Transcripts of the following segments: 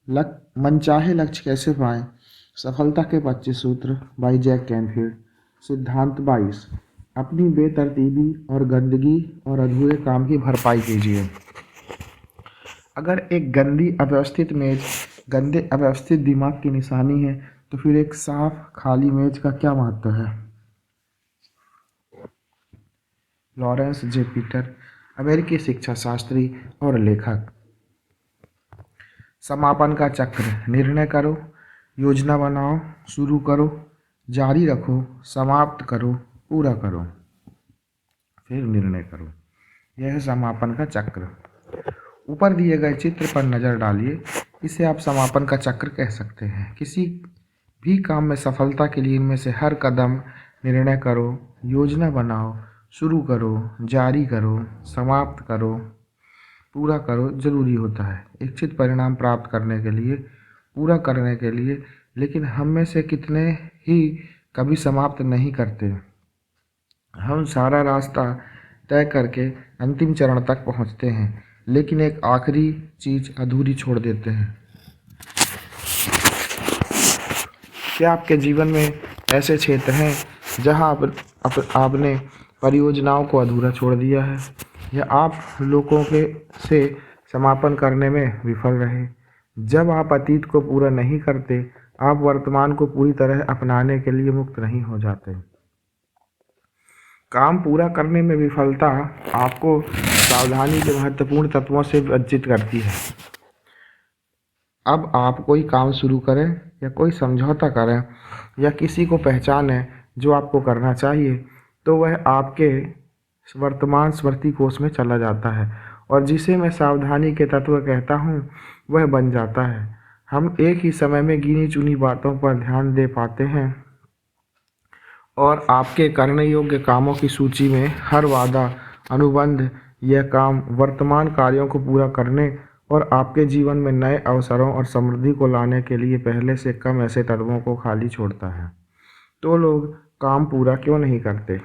मनचाहे लक्ष्य कैसे पाएं? सफलता के 25 सूत्र बाई जैक कैनफील्ड। सिद्धांत 22। अपनी बेतरतीबी और गंदगी और अधूरे काम की भरपाई कीजिए। अगर एक गंदी अव्यवस्थित मेज गंदे अव्यवस्थित दिमाग की निशानी है तो फिर एक साफ खाली मेज का क्या महत्व है? लॉरेंस जे पीटर, अमेरिकी शिक्षा शास्त्री और लेखक। समापन का चक्र। निर्णय करो, योजना बनाओ, शुरू करो, जारी रखो, समाप्त करो, पूरा करो, फिर निर्णय करो। यह है समापन का चक्र। ऊपर दिए गए चित्र पर नज़र डालिए। इसे आप समापन का चक्र कह सकते हैं। किसी भी काम में सफलता के लिए इनमें से हर कदम निर्णय करो, योजना बनाओ, शुरू करो, जारी करो, समाप्त करो, पूरा करो जरूरी होता है इच्छित परिणाम प्राप्त करने के लिए, पूरा करने के लिए। लेकिन हम में से कितने ही कभी समाप्त नहीं करते। हम सारा रास्ता तय करके अंतिम चरण तक पहुंचते हैं, लेकिन एक आखिरी चीज़ अधूरी छोड़ देते हैं। क्या आपके जीवन में ऐसे क्षेत्र हैं जहां आपने परियोजनाओं को अधूरा छोड़ दिया है, या आप लोगों के से समापन करने में विफल रहे? जब आप अतीत को पूरा नहीं करते, आप वर्तमान को पूरी तरह अपनाने के लिए मुक्त नहीं हो जाते। काम पूरा करने में विफलता आपको सावधानी के महत्वपूर्ण तत्वों से वंचित करती है। अब आप कोई काम शुरू करें या कोई समझौता करें या किसी को पहचानें जो आपको करना चाहिए, तो वह आपके वर्तमान स्मृति कोश में चला जाता है और जिसे मैं सावधानी के तत्व कहता हूँ वह बन जाता है। हम एक ही समय में गिनी चुनी बातों पर ध्यान दे पाते हैं और आपके करने योग्य कामों की सूची में हर वादा, अनुबंध या काम वर्तमान कार्यों को पूरा करने और आपके जीवन में नए अवसरों और समृद्धि को लाने के लिए पहले से कम ऐसे तत्वों को खाली छोड़ता है। तो लोग काम पूरा क्यों नहीं करते?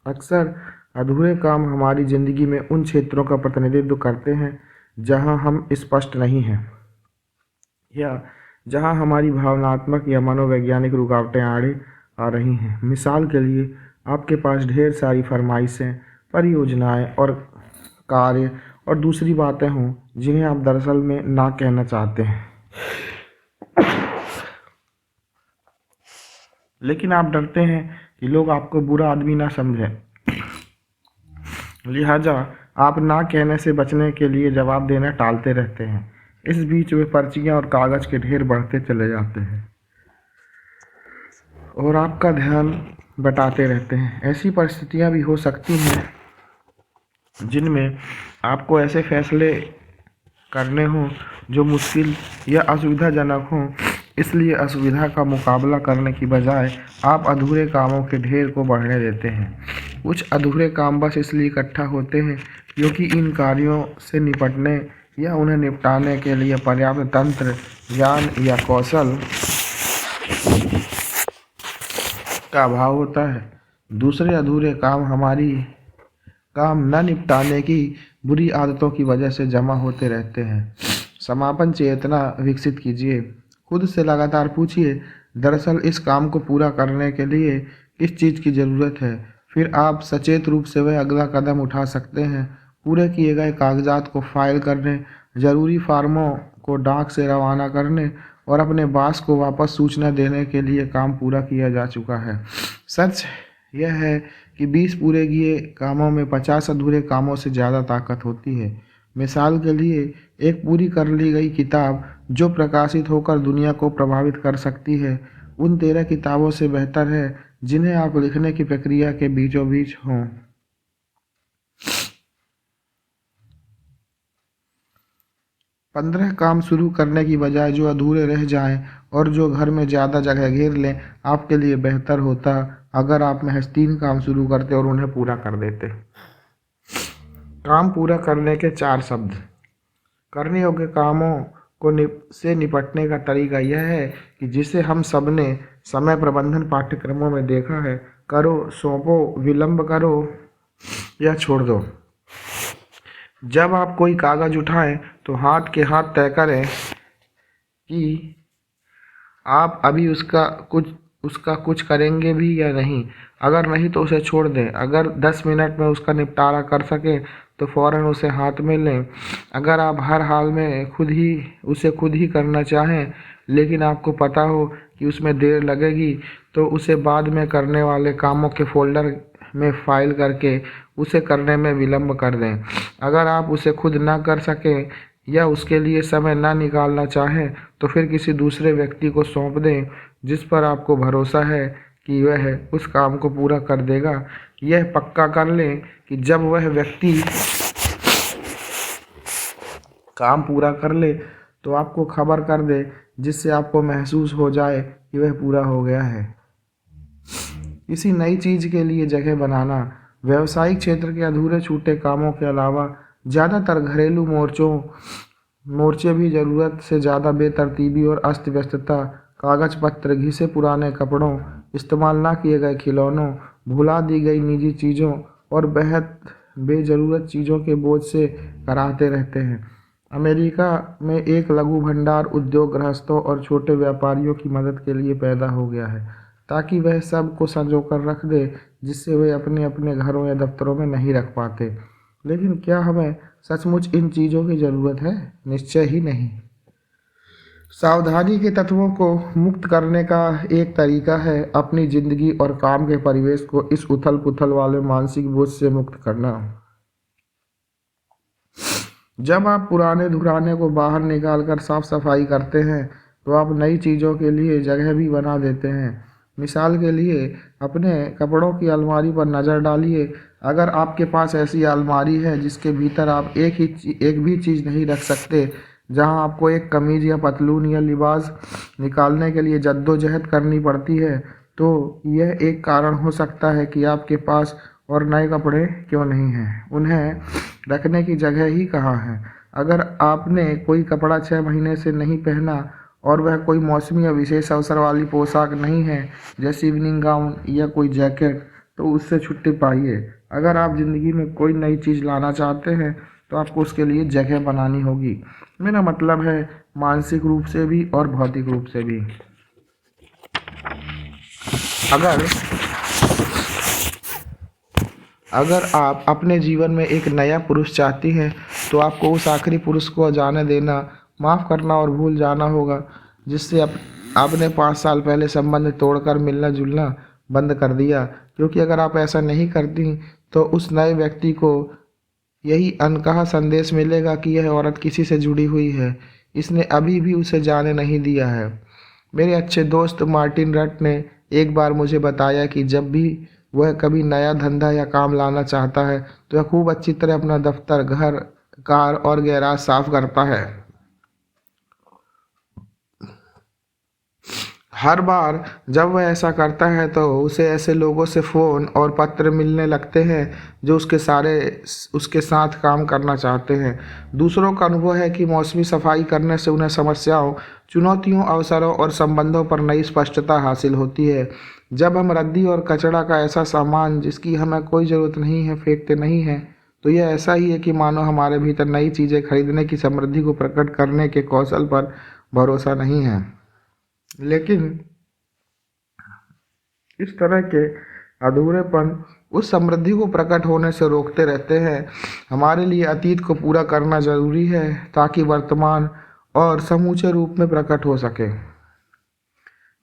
अक्सर अधूरे काम हमारी ज़िंदगी में उन क्षेत्रों का प्रतिनिधित्व करते हैं जहां हम स्पष्ट नहीं हैं, या जहां हमारी भावनात्मक या मनोवैज्ञानिक रुकावटें आड़े आ रही हैं। मिसाल के लिए, आपके पास ढेर सारी फरमाइशें, परियोजनाएं और कार्य और दूसरी बातें हों जिन्हें आप दरअसल में ना कहना चाहते हैं, लेकिन आप डरते हैं कि लोग आपको बुरा आदमी ना समझें। लिहाजा आप ना कहने से बचने के लिए जवाब देना टालते रहते हैं। इस बीच वे पर्चियां और कागज के ढेर बढ़ते चले जाते हैं और आपका ध्यान बटाते रहते हैं। ऐसी परिस्थितियां भी हो सकती हैं जिनमें आपको ऐसे फैसले करने हों जो मुश्किल या असुविधाजनक हों। इसलिए असुविधा का मुकाबला करने की बजाय आप अधूरे कामों के ढेर को बढ़ने देते हैं। कुछ अधूरे काम बस इसलिए इकट्ठा होते हैं क्योंकि इन कार्यों से निपटने या उन्हें निपटाने के लिए पर्याप्त तंत्र, ज्ञान या कौशल का अभाव होता है। दूसरे अधूरे काम हमारी काम न निपटाने की बुरी आदतों की वजह से जमा होते रहते हैं। समापन चेतना विकसित कीजिए। खुद से लगातार पूछिए, दरअसल इस काम को पूरा करने के लिए किस चीज़ की ज़रूरत है। फिर आप सचेत रूप से वह अगला कदम उठा सकते हैं। पूरे किए गए कागजात को फाइल करने, ज़रूरी फार्मों को डाक से रवाना करने और अपने बॉस को वापस सूचना देने के लिए काम पूरा किया जा चुका है। सच यह है कि 20 पूरे किए कामों में 50 अधूरे कामों से ज़्यादा ताकत होती है। मिसाल के लिए, एक पूरी कर ली गई किताब जो प्रकाशित होकर दुनिया को प्रभावित कर सकती है, उन 13 किताबों से बेहतर है जिन्हें आप लिखने की प्रक्रिया के बीचों बीच हों। 15 काम शुरू करने की बजाय जो अधूरे रह जाएं और जो घर में ज़्यादा जगह घेर लें, आपके लिए बेहतर होता अगर आप महज 3 काम शुरू करते और उन्हें पूरा कर देते। काम पूरा करने के 4 शब्द। करने योग्य कामों को से निपटने का तरीका यह है कि जिसे हम सब ने समय प्रबंधन पाठ्यक्रमों में देखा है: करो, सौंपो, विलंब करो या छोड़ दो। जब आप कोई कागज उठाएं तो हाथ के हाथ तय करें कि आप अभी उसका कुछ करेंगे भी या नहीं। अगर नहीं तो उसे छोड़ दें। अगर 10 मिनट में उसका निपटारा कर सकें तो फ़ौरन उसे हाथ में लें। अगर आप हर हाल में खुद ही करना चाहें लेकिन आपको पता हो कि उसमें देर लगेगी तो उसे बाद में करने वाले कामों के फ़ोल्डर में फ़ाइल करके उसे करने में विलम्ब कर दें। अगर आप उसे खुद न कर सकें या उसके लिए समय न निकालना चाहें तो फिर किसी दूसरे व्यक्ति को सौंप दें जिस पर आपको भरोसा है कि वह उस काम को पूरा कर देगा। यह पक्का कर लें कि जब वह व्यक्ति काम पूरा कर ले तो आपको खबर कर दे जिससे आपको महसूस हो जाए कि वह पूरा हो गया है। किसी नई चीज़ के लिए जगह बनाना। व्यावसायिक क्षेत्र के अधूरे छूटे कामों के अलावा ज़्यादातर घरेलू मोर्चे भी ज़रूरत से ज़्यादा बेतरतीबी और अस्त व्यस्तता, कागज पत्र, घिसे पुराने कपड़ों, इस्तेमाल ना किए गए खिलौनों, भुला दी गई निजी चीज़ों और बेहद बेज़रूरत चीज़ों के बोझ से कराहते रहते हैं। अमेरिका में एक लघु भंडार उद्योग गृहस्थों और छोटे व्यापारियों की मदद के लिए पैदा हो गया है ताकि वह सब को संजोकर रख दे जिससे वे अपने अपने घरों या दफ्तरों में नहीं रख पाते। लेकिन क्या हमें सचमुच इन चीज़ों की ज़रूरत है? निश्चय ही नहीं। सावधानी के तत्वों को मुक्त करने का एक तरीका है अपनी जिंदगी और काम के परिवेश को इस उथल पुथल वाले मानसिक बोझ से मुक्त करना। जब आप पुराने धुराने को बाहर निकाल कर साफ सफाई करते हैं तो आप नई चीज़ों के लिए जगह भी बना देते हैं। मिसाल के लिए अपने कपड़ों की अलमारी पर नज़र डालिए। अगर आपके पास ऐसी अलमारी है जिसके भीतर आप एक भी चीज़ नहीं रख सकते, जहां आपको एक कमीज या पतलून या लिबास निकालने के लिए जद्दोजहद करनी पड़ती है, तो यह एक कारण हो सकता है कि आपके पास और नए कपड़े क्यों नहीं हैं, उन्हें रखने की जगह ही कहाँ है। अगर आपने कोई कपड़ा 6 महीने से नहीं पहना और वह कोई मौसमी या विशेष अवसर वाली पोशाक नहीं है जैसे इवनिंग गाउन या कोई जैकेट, तो उससे छुट्टी पाइए। अगर आप ज़िंदगी में कोई नई चीज़ लाना चाहते हैं तो आपको उसके लिए जगह बनानी होगी। मेरा मतलब है मानसिक रूप से भी और भौतिक रूप से भी। अगर अगर आप अपने जीवन में एक नया पुरुष चाहती हैं तो आपको उस आखिरी पुरुष को जाने देना, माफ़ करना और भूल जाना होगा जिससे आपने 5 साल पहले संबंध तोड़कर मिलना जुलना बंद कर दिया। क्योंकि अगर आप ऐसा नहीं करती तो उस नए व्यक्ति को यही अनकहा संदेश मिलेगा कि यह औरत किसी से जुड़ी हुई है, इसने अभी भी उसे जाने नहीं दिया है। मेरे अच्छे दोस्त मार्टिन रट ने एक बार मुझे बताया कि जब भी वह कभी नया धंधा या काम लाना चाहता है तो वह खूब अच्छी तरह अपना दफ्तर, घर, कार और गैराज साफ करता है। हर बार जब वह ऐसा करता है तो उसे ऐसे लोगों से फ़ोन और पत्र मिलने लगते हैं जो उसके साथ काम करना चाहते हैं। दूसरों का अनुभव है कि मौसमी सफाई करने से उन्हें समस्याओं, चुनौतियों, अवसरों और संबंधों पर नई स्पष्टता हासिल होती है। जब हम रद्दी और कचरा का ऐसा सामान जिसकी हमें कोई ज़रूरत नहीं है फेंकते नहीं हैं तो यह ऐसा ही है कि मानो हमारे भीतर नई चीज़ें खरीदने की समृद्धि को प्रकट करने के कौशल पर भरोसा नहीं है। लेकिन इस तरह के अधूरेपन उस समृद्धि को प्रकट होने से रोकते रहते हैं। हमारे लिए अतीत को पूरा करना जरूरी है ताकि वर्तमान और समूचे रूप में प्रकट हो सके।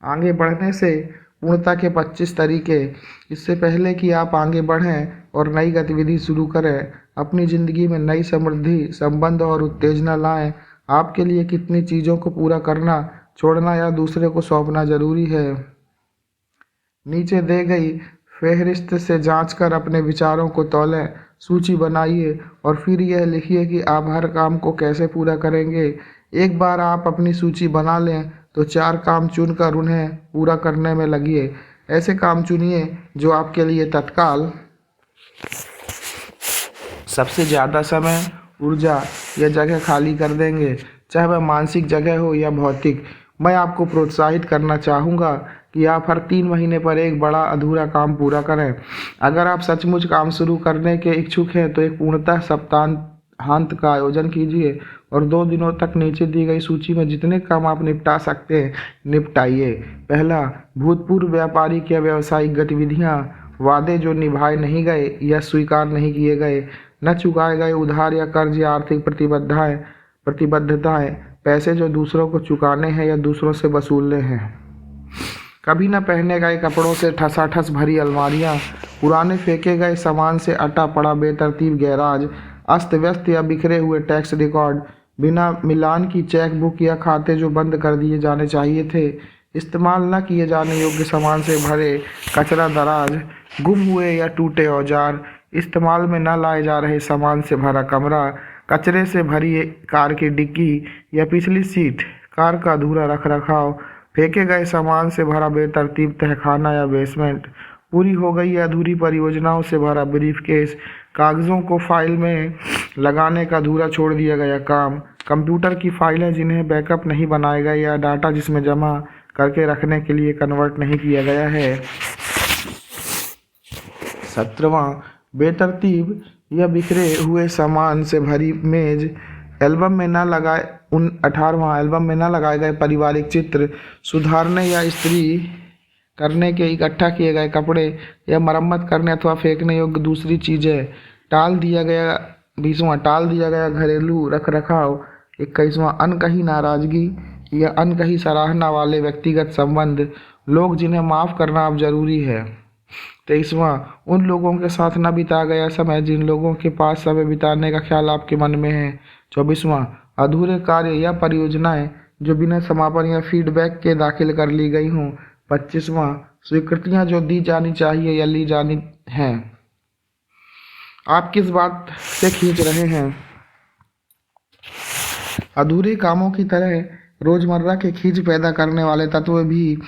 आगे बढ़ने से पूर्णता के 25 तरीके। इससे पहले कि आप आगे बढ़ें और नई गतिविधि शुरू करें, अपनी ज़िंदगी में नई समृद्धि, संबंध और उत्तेजना लाएं। आपके लिए कितनी चीज़ों को पूरा करना, छोड़ना या दूसरे को सौंपना जरूरी है, नीचे दी गई फेहरिस्त से जांच कर अपने विचारों को तौलें। सूची बनाइए और फिर यह लिखिए कि आप हर काम को कैसे पूरा करेंगे। एक बार आप अपनी सूची बना लें तो 4 काम चुनकर उन्हें पूरा करने में लगिए। ऐसे काम चुनिए जो आपके लिए तत्काल सबसे ज़्यादा समय, ऊर्जा या जगह खाली कर देंगे, चाहे वह मानसिक जगह हो या भौतिक। मैं आपको प्रोत्साहित करना चाहूँगा कि आप हर 3 महीने पर एक बड़ा अधूरा काम पूरा करें। अगर आप सचमुच काम शुरू करने के इच्छुक हैं तो एक पूर्णतः सप्ताहांत का आयोजन कीजिए। और 2 दिनों तक नीचे दी गई सूची में जितने काम आप निपटा सकते हैं निपटाइए। पहला, भूतपूर्व व्यापारिक या व्यावसायिक गतिविधियां, वादे जो निभाए नहीं गए या स्वीकार नहीं किए गए, न चुकाए गए उधार या कर्ज या आर्थिक प्रतिबद्धताएं, पैसे जो दूसरों को चुकाने हैं या दूसरों से वसूलने हैं। कभी न पहने गए कपड़ों से ठसाठस भरी अलमारियां, पुराने फेंके गए सामान से अटा पड़ा बेतरतीब गैराज, अस्त व्यस्त या बिखरे हुए टैक्स रिकॉर्ड, बिना मिलान की चेक बुक या खाते जो बंद कर दिए जाने चाहिए थे, इस्तेमाल न किए जाने योग्य सामान से भरे कचरा दराज, गुम हुए या टूटे औजार, इस्तेमाल में न लाए जा रहे सामान से भरा कमरा, कचरे से भरी कार की डिक्की या पिछली सीट, कार का अधूरा रखरखाव, फेंके गए सामान से भरा बेतरतीब तहखाना या बेसमेंट, पूरी हो गई या अधूरी परियोजनाओं से भरा ब्रीफकेस, कागजों को फाइल में लगाने का अधूरा छोड़ दिया गया काम, कंप्यूटर की फाइलें जिन्हें बैकअप नहीं बनाया गया या डाटा जिसमें जमा करके रखने के लिए कन्वर्ट नहीं किया गया है। 17वां, बेतरतीब या बिखरे हुए सामान से भरी मेज, 18वां, एल्बम में न लगाए गए पारिवारिक चित्र, सुधारने या इस्त्री करने के इकट्ठा किए गए कपड़े या मरम्मत करने अथवा फेंकने योग्य दूसरी चीज़ें, टाल दिया गया घरेलू रखरखाव, 21वां, अनकही नाराजगी या अनकही सराहना वाले व्यक्तिगत संबंध, लोग जिन्हें माफ़ करना अब जरूरी है। 23वां, उन लोगों के साथ न बिताया गया समय जिन लोगों के पास समय बिताने का ख्याल आपके मन में है। 24वां, अधूरे कार्य या परियोजनाएं जो बिना समापन या फीडबैक के दाखिल कर ली गई हों। 25वां, स्वीकृतियां जो दी जानी चाहिए या ली जानी हैं। आप किस बात से खींच रहे हैं? अधूरे कामों की तरह रोजमर्रा के खींच पैदा करने वाले तत्व भी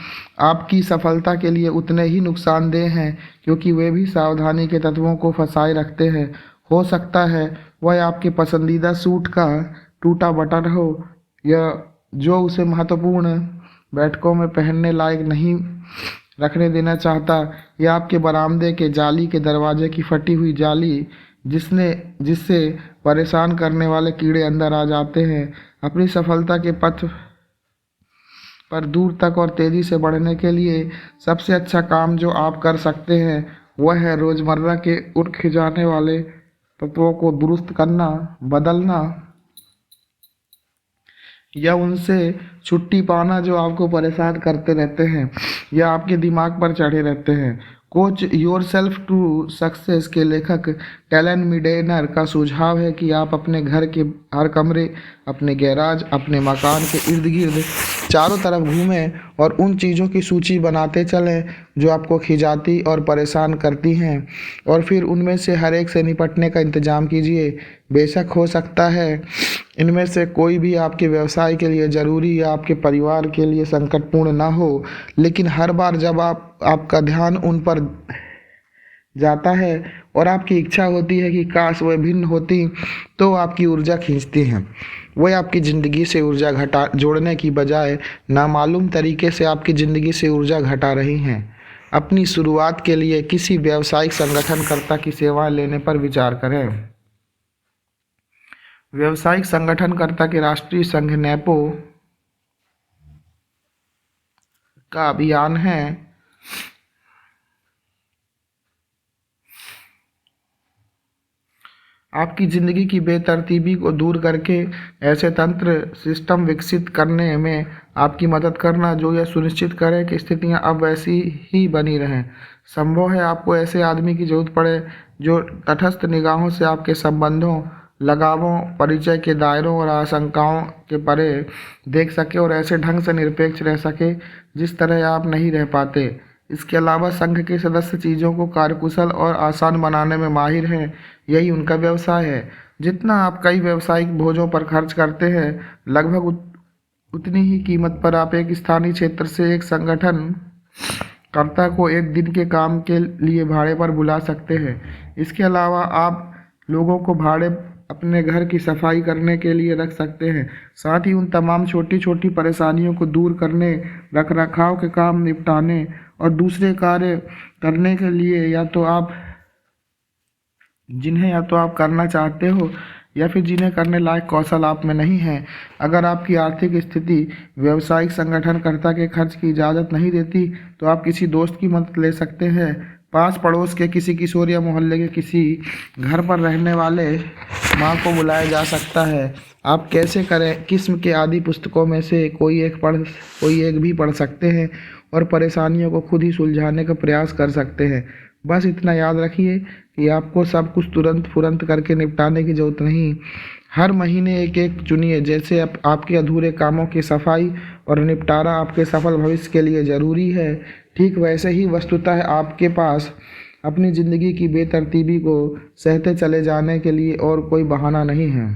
आपकी सफलता के लिए उतने ही नुकसानदेह हैं, क्योंकि वे भी सावधानी के तत्वों को फंसाए रखते हैं। हो सकता है वह आपके पसंदीदा सूट का टूटा बटन हो, या जो उसे महत्वपूर्ण बैठकों में पहनने लायक नहीं रखने देना चाहता, या आपके बरामदे के जाली के दरवाजे की फटी हुई जाली जिससे परेशान करने वाले कीड़े अंदर आ जाते हैं। अपनी सफलता के पथ पर दूर तक और तेज़ी से बढ़ने के लिए सबसे अच्छा काम जो आप कर सकते हैं वह है रोज़मर्रा के उन खिंचाने वाले तत्वों को दुरुस्त करना, बदलना या उनसे छुट्टी पाना जो आपको परेशान करते रहते हैं या आपके दिमाग पर चढ़े रहते हैं। कोच योरसेल्फ टू सक्सेस के लेखक टैलन मिडेनर का सुझाव है कि आप अपने घर के हर कमरे, अपने गैराज, अपने मकान के इर्द गिर्द चारों तरफ घूमें और उन चीज़ों की सूची बनाते चलें जो आपको खिंचाती और परेशान करती हैं, और फिर उनमें से हर एक से निपटने का इंतज़ाम कीजिए। बेशक हो सकता है इनमें से कोई भी आपके व्यवसाय के लिए ज़रूरी या आपके परिवार के लिए संकटपूर्ण ना हो, लेकिन हर बार जब आपका ध्यान उन पर जाता है और आपकी इच्छा होती है कि काश वह भिन्न होती, तो आपकी ऊर्जा खींचती हैं। वह आपकी ज़िंदगी से ऊर्जा जोड़ने की बजाय नामालूम तरीके से आपकी ज़िंदगी से ऊर्जा घटा रही हैं। अपनी शुरुआत के लिए किसी व्यावसायिक संगठनकर्ता की सेवा लेने पर विचार करें। व्यावसायिक संगठनकर्ता के राष्ट्रीय संघ नेपो का अभियान है आपकी ज़िंदगी की बेतरतीबी को दूर करके ऐसे तंत्र सिस्टम विकसित करने में आपकी मदद करना जो यह सुनिश्चित करे कि स्थितियां अब वैसी ही बनी रहें। संभव है आपको ऐसे आदमी की जरूरत पड़े जो तटस्थ निगाहों से आपके संबंधों, लगावों, परिचय के दायरों और आशंकाओं के परे देख सके और ऐसे ढंग से निरपेक्ष रह सके जिस तरह आप नहीं रह पाते। इसके अलावा संघ के सदस्य चीज़ों को कार्यकुशल और आसान बनाने में माहिर हैं, यही उनका व्यवसाय है। जितना आप कई व्यावसायिक भोजों पर खर्च करते हैं, लगभग उतनी ही कीमत पर आप एक स्थानीय क्षेत्र से एक संगठनकर्ता को एक दिन के काम के लिए भाड़े पर बुला सकते हैं। इसके अलावा आप लोगों को भाड़े अपने घर की सफाई करने के लिए रख सकते हैं। साथ ही उन तमाम छोटी छोटी परेशानियों को दूर करने, रखरखाव के काम निपटाने और दूसरे कार्य करने के लिए जिन्हें या तो आप करना चाहते हो या फिर जिन्हें करने लायक कौशल आप में नहीं है। अगर आपकी आर्थिक स्थिति व्यावसायिक संगठनकर्ता के खर्च की इजाज़त नहीं देती तो आप किसी दोस्त की मदद ले सकते हैं। पास पड़ोस के किसी किशोर या मोहल्ले के किसी घर पर रहने वाले माँ को बुलाया जा सकता है। आप कैसे करें किस्म के आदि पुस्तकों में से कोई एक भी पढ़ सकते हैं और परेशानियों को खुद ही सुलझाने का प्रयास कर सकते हैं। बस इतना याद रखिए कि आपको सब कुछ तुरंत फुरंत करके निपटाने की ज़रूरत नहीं। हर महीने एक एक चुनिए। जैसे आपके अधूरे कामों की सफाई और निपटारा आपके सफल भविष्य के लिए ज़रूरी है, ठीक वैसे ही वस्तुतः आपके पास अपनी ज़िंदगी की बेतरतीबी को सहते चले जाने के लिए और कोई बहाना नहीं है।